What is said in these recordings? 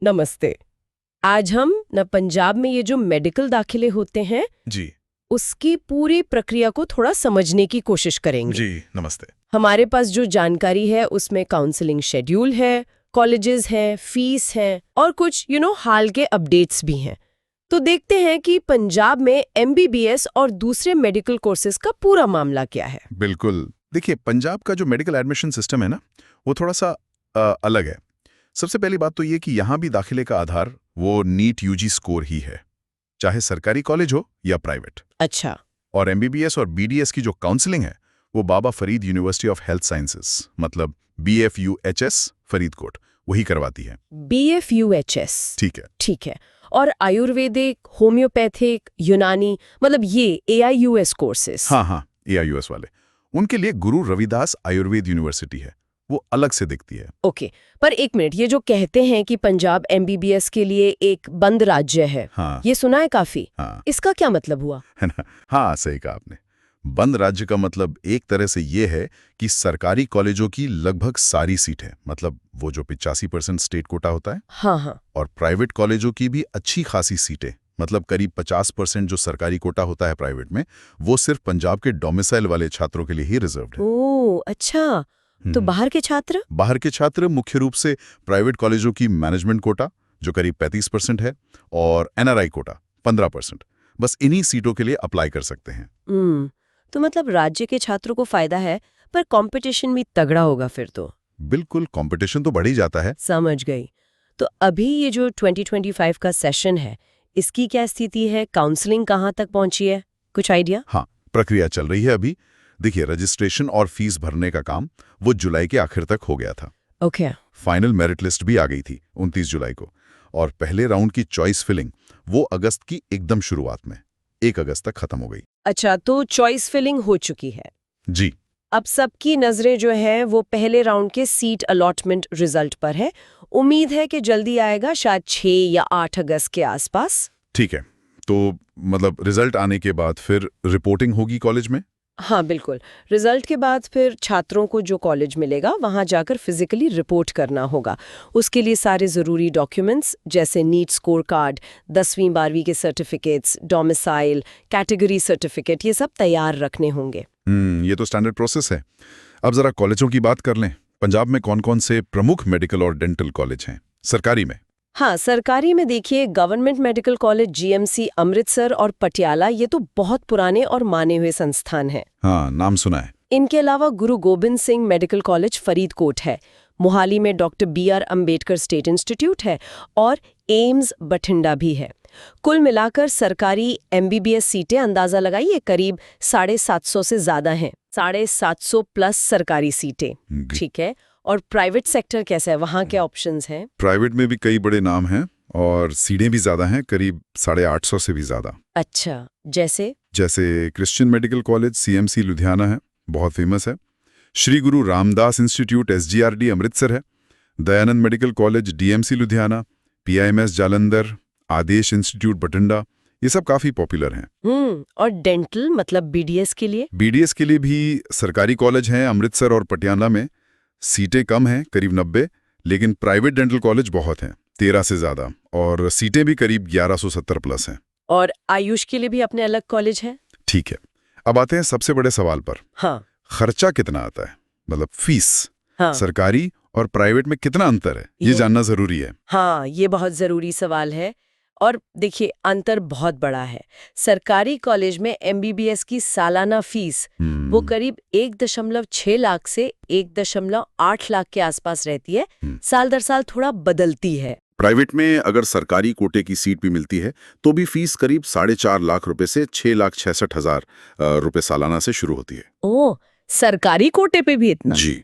नमस्ते। आज हम न पंजाब में ये जो मेडिकल दाखिले होते हैं जी उसकी पूरी प्रक्रिया को थोड़ा समझने की कोशिश करेंगे। जी नमस्ते। हमारे पास जो जानकारी है उसमें काउंसलिंग शेड्यूल है, कॉलेजेस हैं, फीस है और कुछ हाल के अपडेट्स भी हैं। तो देखते हैं कि पंजाब में एमबीबीएस और दूसरे मेडिकल कोर्सेज का पूरा मामला क्या है। बिल्कुल। देखिए, पंजाब का जो मेडिकल एडमिशन सिस्टम है ना, वो थोड़ा सा अलग है। सबसे पहली बात तो ये कि यहाँ भी दाखिले का आधार वो नीट यूजी स्कोर ही है, चाहे सरकारी कॉलेज हो या प्राइवेट। अच्छा। और एमबीबीएस और बीडीएस की जो काउंसलिंग है वो Baba Farid university of health sciences, मतलब BFUHS फरीदकोट, वही करवाती है। BFUHS। ठीक है। ठीक है। और आयुर्वेदिक, होम्योपैथिक, यूनानी, मतलब ये AIUS कोर्सेस। हाँ, AIUS वाले, उनके लिए गुरु रविदास आयुर्वेद यूनिवर्सिटी है, वो अलग से दिखती है। ओके। पर एक मिनट, ये जो कहते हैं कि पंजाब एमबीबीएस के लिए एक बंद राज्य है, हाँ ये सुना है काफी। हाँ, इसका क्या मतलब हुआ? है ना। हाँ, सही कहा आपने। बंद राज्य का मतलब एक तरह से ये है कि सरकारी कॉलेजों की लगभग सारी सीटें, मतलब वो जो 85% स्टेट कोटा होता है, हाँ। और प्राइवेट कॉलेजों की भी अच्छी खासी सीटें, मतलब करीब 50% जो सरकारी कोटा होता है प्राइवेट में, वो सिर्फ पंजाब के डोमिसाइल वाले छात्रों के लिए ही रिजर्व्ड है। ओह अच्छा। तो बाहर के छात्र? बाहर के छात्र मुख्य रूप से प्राइवेट कॉलेजों की मैनेजमेंट कोटा, जो करीब 35% है, और NRI कोटा 15%, बस इन्हीं सीटों के लिए अप्लाई कर सकते हैं। तो मतलब राज्य के छात्रों को फायदा है, पर कंपटीशन भी तगड़ा होगा फिर तो। बिल्कुल, कंपटीशन तो बढ़ ही जाता है। समझ गई। तो अभी ये जो 2025 का सेशन है, इसकी क्या स्थिति है? काउंसलिंग कहाँ तक पहुंची है? कुछ आइडिया? हाँ, प्रक्रिया चल रही है अभी। देखिए, रजिस्ट्रेशन और फीस भरने का काम वो जुलाई के आखिर तक हो गया था। ओके। फाइनल मेरिट लिस्ट भी आ गई थी 29 जुलाई को, और पहले राउंड की चॉइस फिलिंग वो अगस्त की एकदम शुरुआत में 1 अगस्त तक खत्म हो गई। अच्छा, तो चॉइस फिलिंग हो चुकी है। जी अब सबकी नजरें जो हैं वो पहले राउंड के सीट अलॉटमेंट रिजल्ट पर है। उम्मीद है कि जल्दी आएगा, शायद 6 या 8 अगस्त के आसपास। ठीक है। तो मतलब रिजल्ट आने के बाद फिर रिपोर्टिंग होगी कॉलेज में? हाँ बिल्कुल। रिजल्ट के बाद फिर छात्रों को जो कॉलेज मिलेगा वहाँ जाकर फिजिकली रिपोर्ट करना होगा। उसके लिए सारे ज़रूरी डॉक्यूमेंट्स जैसे नीट स्कोर कार्ड, 10वीं 12वीं के सर्टिफिकेट्स, डोमिसाइल, कैटेगरी सर्टिफिकेट, ये सब तैयार रखने होंगे। ये तो स्टैंडर्ड प्रोसेस है। अब जरा कॉलेजों की बात कर लें। पंजाब में कौन कौन से प्रमुख मेडिकल और डेंटल कॉलेज हैं सरकारी में? हाँ, सरकारी में देखिए government medical college GMC Amritsar और पटियाला, ये तो बहुत पुराने और माने हुए संस्थान हैं। हाँ, नाम सुना है। इनके अलावा गुरु गोबिंद सिंह मेडिकल कॉलेज फरीदकोट है, मोहाली में doctor BR Ambedkar state institute है, और एम्स बठिंडा भी है। कुल मिलाकर सरकारी MBBS सीटें अंदाजा लगाइए करीब 750 से ज्यादा हैं। 750 प्लस सरकारी सीटें। ठीक है। और प्राइवेट सेक्टर कैसा है, वहाँ क्या ऑप्शंस हैं? प्राइवेट में भी कई बड़े नाम हैं और सीटें भी ज्यादा हैं, करीब 850 से भी ज्यादा। अच्छा, जैसे Christian medical college CMC Ludhiana है, बहुत फेमस है। श्री गुरु रामदास इंस्टीट्यूट SGRD अमृतसर है। Dayanand medical college DMC Ludhiana, PIMS Jalandhar, Adesh institute Bathinda, ये सब काफी पॉपुलर हैं। और डेंटल मतलब BDS के लिए? BDS के लिए भी सरकारी कॉलेज हैं अमृतसर और पटियाला में। सीटें कम हैं, करीब 90, लेकिन प्राइवेट डेंटल कॉलेज बहुत हैं, 13 से ज्यादा, और सीटें भी करीब 1170 प्लस हैं। और आयुष के लिए भी अपने अलग कॉलेज है। ठीक है। अब आते हैं सबसे बड़े सवाल पर। हाँ। खर्चा कितना आता है, मतलब फीस? हाँ। सरकारी और प्राइवेट में कितना अंतर है, ये जानना जरूरी है। हाँ, ये बहुत जरूरी सवाल है। और देखिए, अंतर बहुत बड़ा है। सरकारी कॉलेज में MBBS की सालाना फीस वो करीब 1.6 लाख से 1.8 लाख के आसपास रहती है। साल दर साल थोड़ा बदलती है। प्राइवेट में अगर सरकारी कोटे की सीट भी मिलती है तो भी फीस करीब 4.5 लाख रुपए से 6,66,000 रुपए सालाना से शुरू होती है। ओह, सरकारी कोटे पे भी इतना? जी।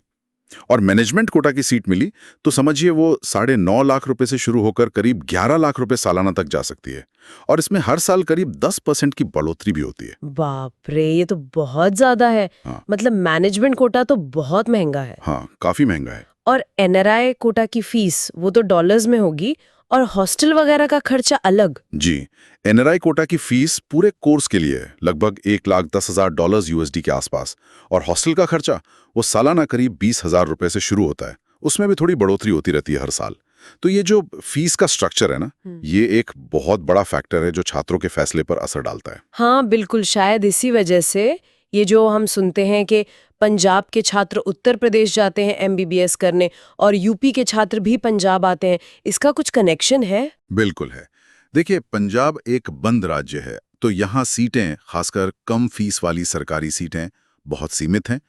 और मैनेजमेंट कोटा की सीट मिली तो समझिए वो 9.5 लाख रुपए से शुरू होकर करीब 11 लाख रुपए सालाना तक जा सकती है, और इसमें हर साल करीब 10% की बढ़ोतरी भी होती है। बाप रे, ये तो बहुत ज्यादा है। हाँ। मतलब मैनेजमेंट कोटा तो बहुत महंगा है। हाँ, काफी महंगा है। और NRI कोटा की फीस वो तो डॉलर्स में होगी, और हॉस्टल वगैरह का खर्चा अलग। जी, NRI कोटा की फीस पूरे कोर्स के लिए लगभग $1,10,000 USD के आसपास, और हॉस्टल का खर्चा वो सालाना करीब 20,000 रुपए से शुरू होता है। उसमें भी थोड़ी बढ़ोतरी होती रहती है हर साल। तो ये जो फीस का स्ट्रक्चर है ना, ये एक बहुत बड़ा फैक्टर है जो छात्रों के फैसले पर असर डालता है। हाँ बिल्कुल, शायद इसी वजह से ये जो हम सुनते हैं कि पंजाब के छात्र उत्तर प्रदेश जाते हैं एमबीबीएस करने और यूपी के छात्र भी पंजाब आते हैं, इसका कुछ कनेक्शन है? बिल्कुल है। देखिए, पंजाब एक बंद राज्य है, तो यहाँ सीटें, खासकर कम फीस वाली सरकारी सीटें, बहुत सीमित हैं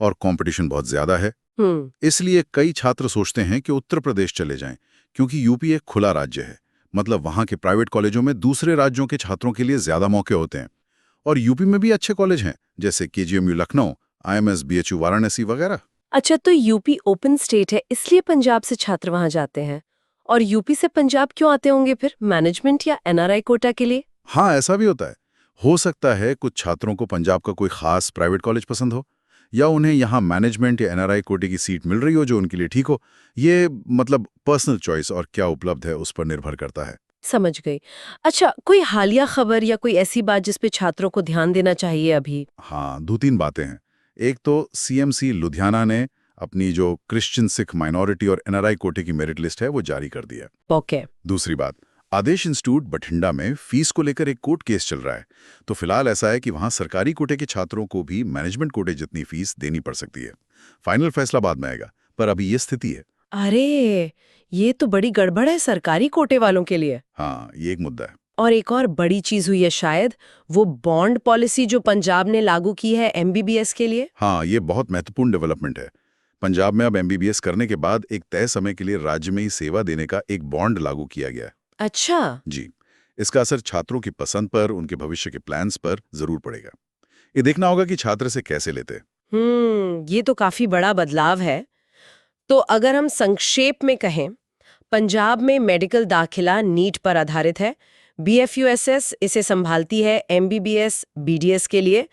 और कंपटीशन बहुत ज्यादा है। इसलिए कई छात्र सोचते हैं कि उत्तर प्रदेश चले जाएं, क्योंकि यूपी एक खुला राज्य है। मतलब वहाँ के प्राइवेट कॉलेजों में दूसरे राज्यों के छात्रों के लिए ज्यादा मौके होते हैं। और यूपी में भी अच्छे कॉलेज हैं, जैसे KGMU Lucknow, IMS BHU Varanasi वगैरह। अच्छा, तो यूपी ओपन स्टेट है, इसलिए पंजाब से छात्र वहां जाते हैं। और यूपी से पंजाब क्यों आते होंगे फिर, मैनेजमेंट या एनआरआई कोटा के लिए? हाँ, ऐसा भी होता है। हो सकता है कुछ छात्रों को पंजाब का कोई खास प्राइवेट कॉलेज पसंद हो, या उन्हें यहाँ मैनेजमेंट या एनआरआई कोटे की सीट मिल रही हो जो उनके लिए ठीक हो। ये मतलब पर्सनल चॉइस और क्या उपलब्ध है उस पर निर्भर करता है। समझ गई। अच्छा, कोई हालिया खबर या कोई ऐसी बात जिस पे छात्रों को ध्यान देना चाहिए अभी? हाँ, 2-3 बातें हैं। एक तो सीएमसी लुधियाना ने अपनी जो क्रिश्चियन सिख माइनॉरिटी और एनआरआई कोटे की मेरिट लिस्ट है वो जारी कर दी है। ओके। दूसरी बात, आदेश इंस्टीट्यूट बठिंडा में फीस को लेकर एक कोर्ट केस चल रहा है। तो फिलहाल ऐसा है कि वहां सरकारी कोटे के छात्रों को भी मैनेजमेंट कोटे जितनी फीस देनी पड़ सकती है। फाइनल फैसला बाद में आएगा, पर अभी ये स्थिति है। अरे, ये तो बड़ी गड़बड़ है सरकारी कोटे वालों के लिए। हाँ, ये एक मुद्दा है। और एक और बड़ी चीज हुई है शायद, वो बॉन्ड पॉलिसी जो पंजाब ने लागू की है एमबीबीएस के लिए। हाँ, ये बहुत महत्वपूर्ण डेवलपमेंट है। पंजाब में अब एमबीबीएस करने के बाद एक तय समय के लिए राज्य में ही सेवा देने का एक बॉन्ड लागू किया गया है। अच्छा। जी, इसका असर छात्रों की पसंद पर, उनके भविष्य के प्लान्स पर जरूर पड़ेगा। ये देखना होगा कि छात्र से कैसे लेते। ये तो काफी बड़ा बदलाव है। तो अगर हम संक्षेप में कहें, पंजाब में मेडिकल दाखिला नीट पर आधारित है, बीएफयूएसएस इसे संभालती है एमबीबीएस बीडीएस के लिए।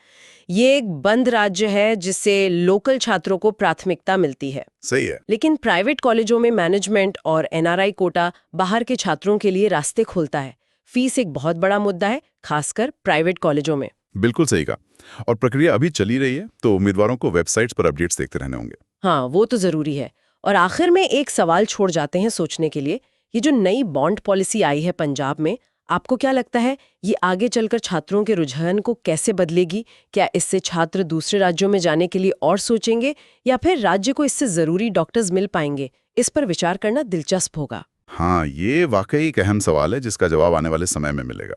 ये एक बंद राज्य है जिससे लोकल छात्रों को प्राथमिकता मिलती है। सही है। लेकिन प्राइवेट कॉलेजों में मैनेजमेंट और एनआरआई कोटा बाहर के छात्रों के लिए रास्ते खोलता है। फीस एक बहुत बड़ा मुद्दा है, खासकर प्राइवेट कॉलेजों में। बिल्कुल सही कहा। और प्रक्रिया अभी चली रही है, तो उम्मीदवारों को वेबसाइट्स पर अपडेट्स देखते रहने होंगे। हाँ, वो तो जरूरी है। और आखिर में एक सवाल छोड़ जाते हैं सोचने के लिए, ये जो नई बॉन्ड पॉलिसी आई है पंजाब में, आपको क्या लगता है ये आगे चलकर छात्रों के रुझान को कैसे बदलेगी? क्या इससे छात्र दूसरे राज्यों में जाने के लिए और सोचेंगे, या फिर राज्य को इससे जरूरी डॉक्टर्स मिल पाएंगे? इस पर विचार करना दिलचस्प होगा। हाँ, ये वाकई एक अहम सवाल है जिसका जवाब आने वाले समय में मिलेगा।